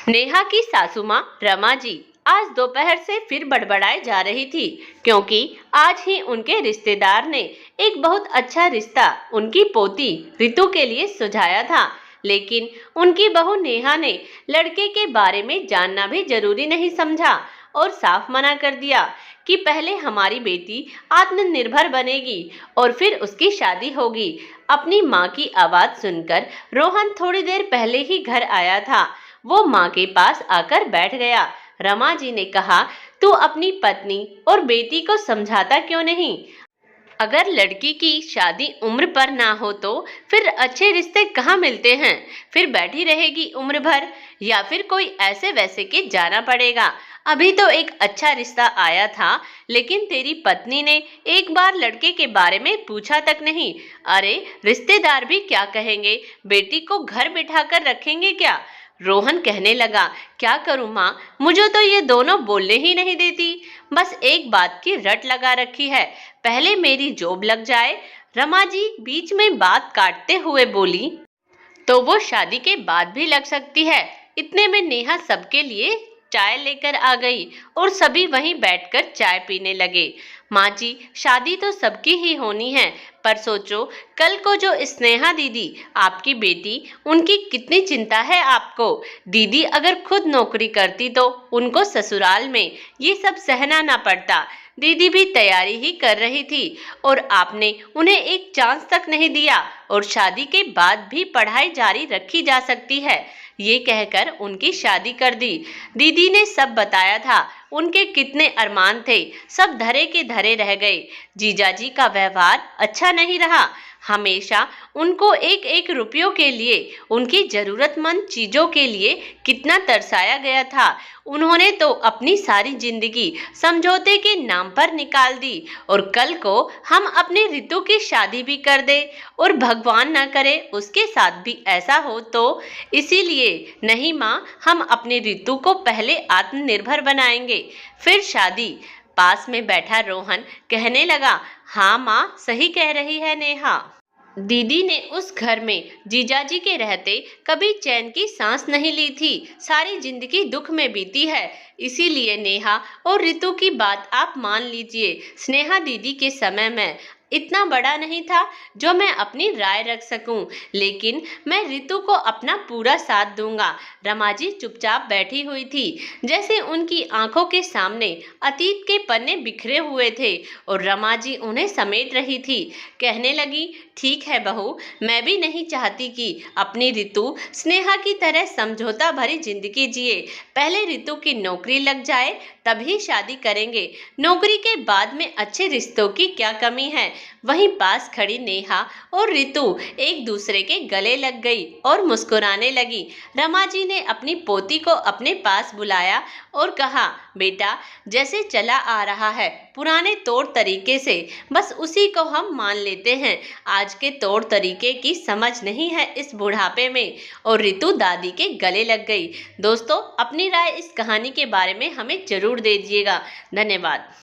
नेहा की सासू माँ रमा जी आज दोपहर से फिर बड़बड़ाए जा रही थी, क्योंकि आज ही उनके रिश्तेदार ने एक बहुत अच्छा रिश्ता उनकी पोती रितु के लिए सुझाया था। लेकिन उनकी बहू नेहा ने लड़के के बारे में जानना भी जरूरी नहीं समझा और साफ मना कर दिया कि पहले हमारी बेटी आत्मनिर्भर बनेगी और फिर उसकी शादी होगी। अपनी माँ की आवाज सुनकर रोहन थोड़ी देर पहले ही घर आया था। वो माँ के पास आकर बैठ गया। रमा जी ने कहा, तू अपनी पत्नी और बेटी को समझाता क्यों नहीं? अगर लड़की की शादी उम्र पर ना हो तो फिर अच्छे रिश्ते कहाँ मिलते हैं? फिर बैठी रहेगी उम्र भर या फिर कोई ऐसे वैसे के जाना पड़ेगा? अभी तो एक अच्छा रिश्ता आया था, लेकिन तेरी पत्नी ने एक बार लड़के के बारे में पूछा तक नहीं। अरे रिश्तेदार भी क्या कहेंगे? बेटी को घर बिठाकर रखेंगे क्या? रोहन कहने लगा, क्या करूं माँ, मुझे तो ये दोनों बोलने ही नहीं देती। बस एक बात की रट लगा रखी है, पहले मेरी जॉब लग जाए। रमा जी बीच में बात काटते हुए बोली, तो वो शादी के बाद भी लग सकती है। इतने में नेहा सबके लिए चाय लेकर आ गई और सभी वहीं बैठकर चाय पीने लगे। माँ जी, शादी तो सबकी ही होनी है, पर सोचो कल को जो स्नेहा दीदी आपकी बेटी, उनकी कितनी चिंता है आपको। दीदी अगर खुद नौकरी करती तो उनको ससुराल में ये सब सहना ना पड़ता। दीदी भी तैयारी ही कर रही थी और आपने उन्हें एक चांस तक नहीं दिया और शादी के बाद भी पढ़ाई जारी रखी जा सकती है, ये कहकर उनकी शादी कर दी। दीदी ने सब बताया था, उनके कितने अरमान थे, सब धरे के धरे रह गए। जीजाजी का व्यवहार अच्छा नहीं रहा, हमेशा उनको एक एक रुपयों के लिए, उनकी जरूरतमंद चीजों के लिए कितना तरसाया गया था। उन्होंने तो अपनी सारी जिंदगी समझौते के नाम पर निकाल दी और कल को हम अपनी रितु की शादी भी कर दे और भगवान ना करे उसके साथ भी ऐसा हो तो। इसीलिए नहीं माँ, हम अपनी रितु को पहले आत्मनिर्भर बनाएंगे, फिर शादी। पास में बैठा रोहन कहने लगा, हाँ माँ, सही कह रही है नेहा। दीदी ने उस घर में जीजाजी के रहते कभी चैन की सांस नहीं ली थी, सारी जिंदगी दुख में बीती है। इसीलिए नेहा और रितु की बात आप मान लीजिए। स्नेहा दीदी के समय में इतना बड़ा नहीं था जो मैं अपनी राय रख सकूं, लेकिन मैं रितु को अपना पूरा साथ दूंगा। रमाजी चुपचाप बैठी हुई थी, जैसे उनकी आंखों के सामने अतीत के पन्ने बिखरे हुए थे और रमाजी उन्हें समेट रही थी। कहने लगी, ठीक है बहू, मैं भी नहीं चाहती कि अपनी रितु स्नेहा की तरह समझौता भरी जिंदगी जिए। पहले रितु की नौकरी लग जाए तभी शादी करेंगे, नौकरी के बाद में अच्छे रिश्तों की क्या कमी है। वहीं पास खड़ी नेहा और रितु एक दूसरे के गले लग गई और मुस्कुराने लगी। रमा जी ने अपनी पोती को अपने पास बुलाया और कहा, बेटा, जैसे चला आ रहा है पुराने तौर तरीके से, बस उसी को हम मान लेते हैं। आज के तौर तरीके की समझ नहीं है इस बुढ़ापे में। और रितु दादी के गले लग गई। दोस्तों, अपनी राय इस कहानी के बारे में हमें जरूर दे दीजिएगा। धन्यवाद।